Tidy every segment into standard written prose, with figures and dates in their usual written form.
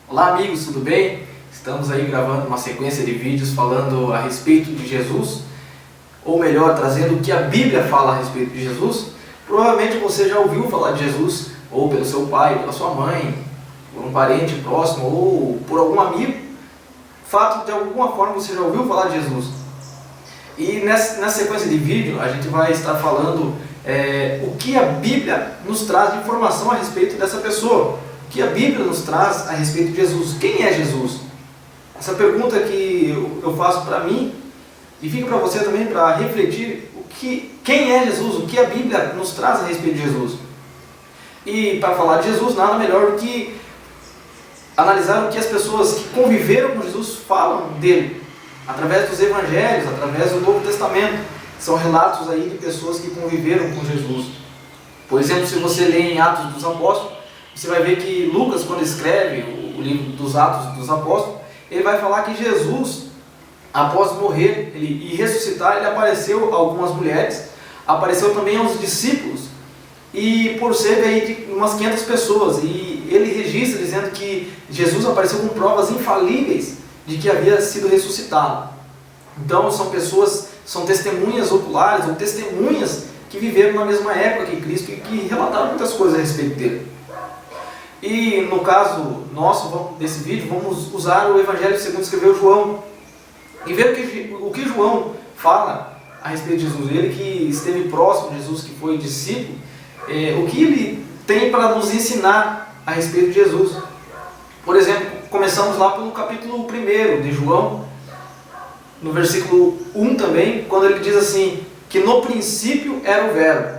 Olá amigos, tudo bem? Estamos aí gravando uma sequência de vídeos falando a respeito de Jesus, ou melhor, trazendo o que a Bíblia fala a respeito de Jesus. Provavelmente você já ouviu falar de Jesus, ou pelo seu pai, pela sua mãe, por um parente próximo, ou por algum amigo. Fato, de alguma forma você já ouviu falar de Jesus. E nessa sequência de vídeo a gente vai estar falando o que a Bíblia nos traz de informação a respeito dessa pessoa. O que a Bíblia nos traz a respeito de Jesus. Quem é Jesus? Essa pergunta que eu faço para mim e fica para você também para refletir quem é Jesus, o que a Bíblia nos traz a respeito de Jesus. E para falar de Jesus, nada melhor do que analisar o que as pessoas que conviveram com Jesus falam dele, através dos evangelhos, através do Novo Testamento. São relatos aí de pessoas que conviveram com Jesus. Por exemplo, se você lê em Atos dos Apóstolos, você vai ver que Lucas, quando escreve o livro dos Atos dos Apóstolos, ele vai falar que Jesus, após morrer e ressuscitar, ele apareceu a algumas mulheres, apareceu também aos discípulos, e por cerca aí de umas 500 pessoas. E ele registra dizendo que Jesus apareceu com provas infalíveis de que havia sido ressuscitado. Então são pessoas, são testemunhas oculares, ou testemunhas que viveram na mesma época que Cristo e que relataram muitas coisas a respeito dele. E no caso nosso, desse vídeo, vamos usar o Evangelho segundo escreveu João e ver o que João fala a respeito de Jesus. Ele que esteve próximo de Jesus, que foi discípulo, o que ele tem para nos ensinar a respeito de Jesus. Por exemplo, começamos lá pelo capítulo 1 de João, no versículo 1 também, quando ele diz assim, que no princípio era o Verbo,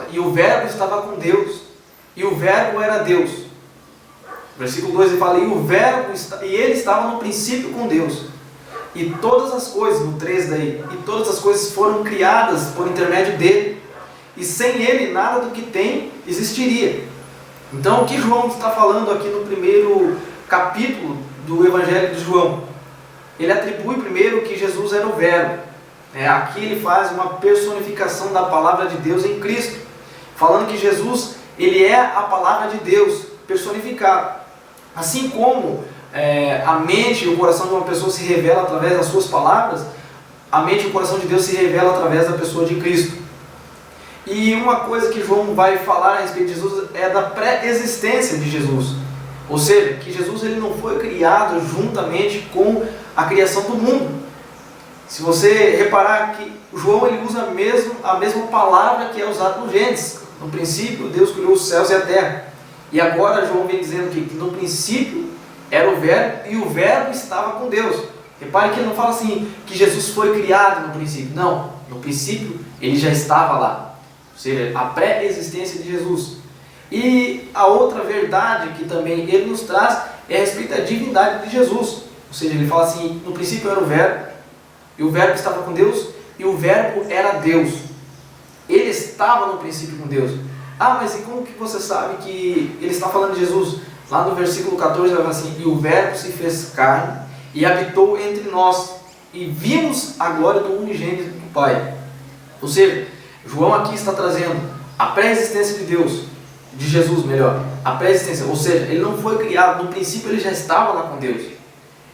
e o Verbo estava com Deus, e o Verbo era Deus. Versículo 2 ele fala, e ele estava no princípio com Deus, e todas as coisas, no 3 daí, e todas as coisas foram criadas por intermédio dele, e sem ele nada do que tem existiria. Então o que João está falando aqui no primeiro capítulo do Evangelho de João? Ele atribui primeiro que Jesus era o Verbo. Aqui ele faz uma personificação da palavra de Deus em Cristo, falando que Jesus, ele é a palavra de Deus personificada. Assim como a mente e o coração de uma pessoa se revela através das suas palavras, a mente e o coração de Deus se revela através da pessoa de Cristo. E uma coisa que João vai falar a respeito de Jesus é da pré-existência de Jesus. Ou seja, que Jesus ele não foi criado juntamente com a criação do mundo. Se você reparar que João ele usa a mesma palavra que é usada no Gênesis. No princípio, Deus criou os céus e a terra. E agora João vem dizendo que no princípio era o Verbo e o Verbo estava com Deus. Repare que ele não fala assim, que Jesus foi criado no princípio. Não, no princípio ele já estava lá. Ou seja, a pré-existência de Jesus. E a outra verdade que também ele nos traz é a respeito da divindade de Jesus. Ou seja, ele fala assim, no princípio era o Verbo, e o Verbo estava com Deus, e o Verbo era Deus. Ele estava no princípio com Deus. Mas e como que você sabe que ele está falando de Jesus? Lá no versículo 14 ele fala assim, e o Verbo se fez carne e habitou entre nós, e vimos a glória do unigênito do Pai. Ou seja, João aqui está trazendo a pré-existência de Deus, de Jesus melhor, a pré-existência, ou seja, ele não foi criado, no princípio ele já estava lá com Deus.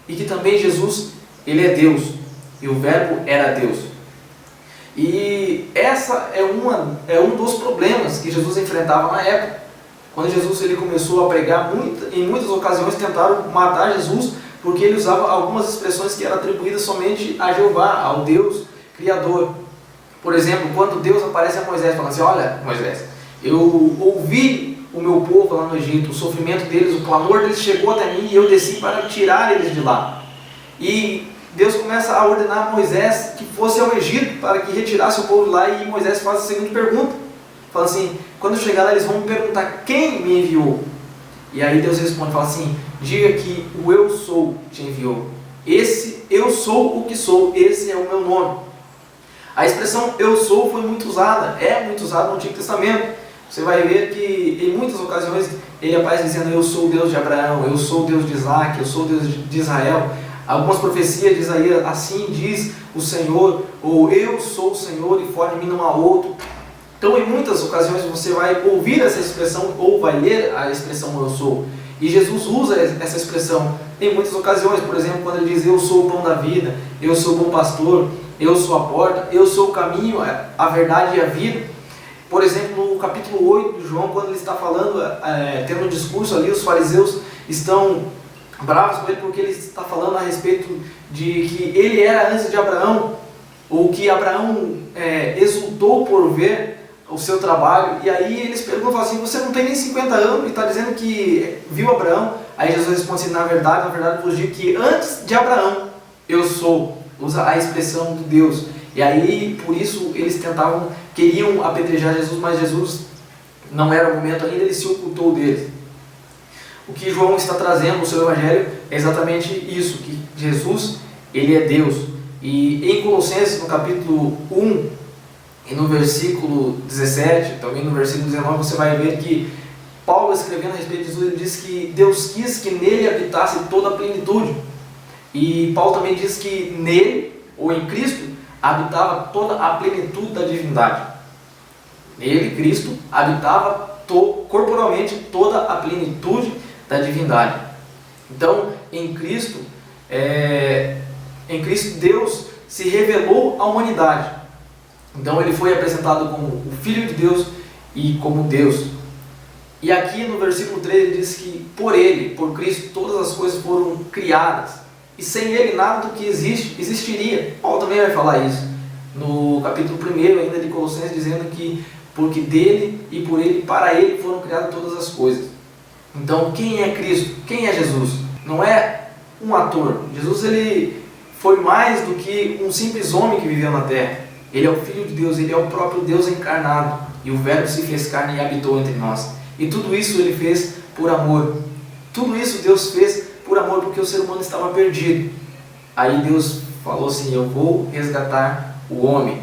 E que também Jesus, ele é Deus, e o Verbo era Deus. E essa é um dos problemas que Jesus enfrentava na época. Quando Jesus ele começou a pregar, em muitas ocasiões tentaram matar Jesus, porque ele usava algumas expressões que eram atribuídas somente a Jeová, ao Deus Criador. Por exemplo, quando Deus aparece a Moisés, falando assim, olha Moisés, eu ouvi o meu povo lá no Egito, o sofrimento deles, o clamor deles chegou até mim e eu desci para tirar eles de lá. E Deus começa a ordenar a Moisés que fosse ao Egito para que retirasse o povo de lá, e Moisés faz a seguinte pergunta, fala assim, quando eu chegar lá eles vão me perguntar quem me enviou. E aí Deus responde, fala assim, diga que o eu sou te enviou. Esse eu sou o que sou, esse é o meu nome. A expressão eu sou foi muito usada, é muito usada no Antigo Testamento. Você vai ver que em muitas ocasiões ele aparece dizendo eu sou o Deus de Abraão, eu sou o Deus de Isaac, eu sou o Deus de Israel. Algumas profecias de Isaías, assim diz o Senhor, ou eu sou o Senhor e fora de mim não há outro. Então em muitas ocasiões você vai ouvir essa expressão ou vai ler a expressão eu sou. E Jesus usa essa expressão em muitas ocasiões. Por exemplo, quando ele diz: eu sou o pão da vida, eu sou o bom pastor, eu sou a porta, eu sou o caminho, a verdade e a vida. Por exemplo, no capítulo 8 de João, quando ele está falando, tendo um discurso ali, os fariseus estão bravos com ele porque ele está falando a respeito de que ele era antes de Abraão, ou que Abraão exultou por ver o seu trabalho. E aí eles perguntam assim: você não tem nem 50 anos e está dizendo que viu Abraão? Aí Jesus responde assim: na verdade vos digo que antes de Abraão eu sou. Usa a expressão de Deus. E aí, por isso, eles queriam apedrejar Jesus, mas Jesus, não era o momento ainda, ele se ocultou deles. O que João está trazendo no seu Evangelho é exatamente isso, que Jesus, ele é Deus. E em Colossenses, no capítulo 1, e no versículo 17, também no versículo 19, você vai ver que Paulo, escrevendo a respeito de Jesus, ele diz que Deus quis que nele habitasse toda a plenitude. E Paulo também diz que nele, ou em Cristo, habitava toda a plenitude da divindade. Nele, Cristo, habitava corporalmente toda a plenitude da divindade. Então, em Cristo, Deus se revelou à humanidade. Então, ele foi apresentado como o Filho de Deus e como Deus. E aqui no versículo 3 ele diz que por ele, por Cristo, todas as coisas foram criadas. E sem ele nada do que existe, existiria. Paulo também vai falar isso. No capítulo 1 ainda de Colossenses, dizendo que porque dele e por ele, para ele foram criadas todas as coisas. Então, quem é Cristo? Quem é Jesus? Não é um ator. Jesus, ele foi mais do que um simples homem que viveu na terra. Ele é o Filho de Deus, ele é o próprio Deus encarnado. E o Verbo se fez carne e habitou entre nós. E tudo isso ele fez por amor. Tudo isso Deus fez por amor, porque o ser humano estava perdido. Aí Deus falou assim: eu vou resgatar o homem.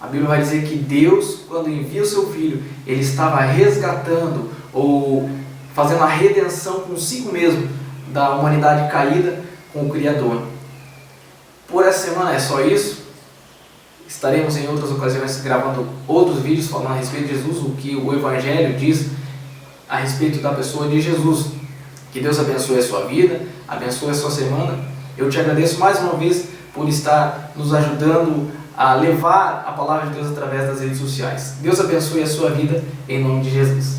A Bíblia vai dizer que Deus, quando envia o seu Filho, ele estava resgatando, ou fazendo a redenção consigo mesmo, da humanidade caída com o Criador. Por essa semana é só isso. Estaremos em outras ocasiões gravando outros vídeos falando a respeito de Jesus, o que o Evangelho diz a respeito da pessoa de Jesus. Que Deus abençoe a sua vida, abençoe a sua semana. Eu te agradeço mais uma vez por estar nos ajudando a levar a palavra de Deus através das redes sociais. Deus abençoe a sua vida, em nome de Jesus.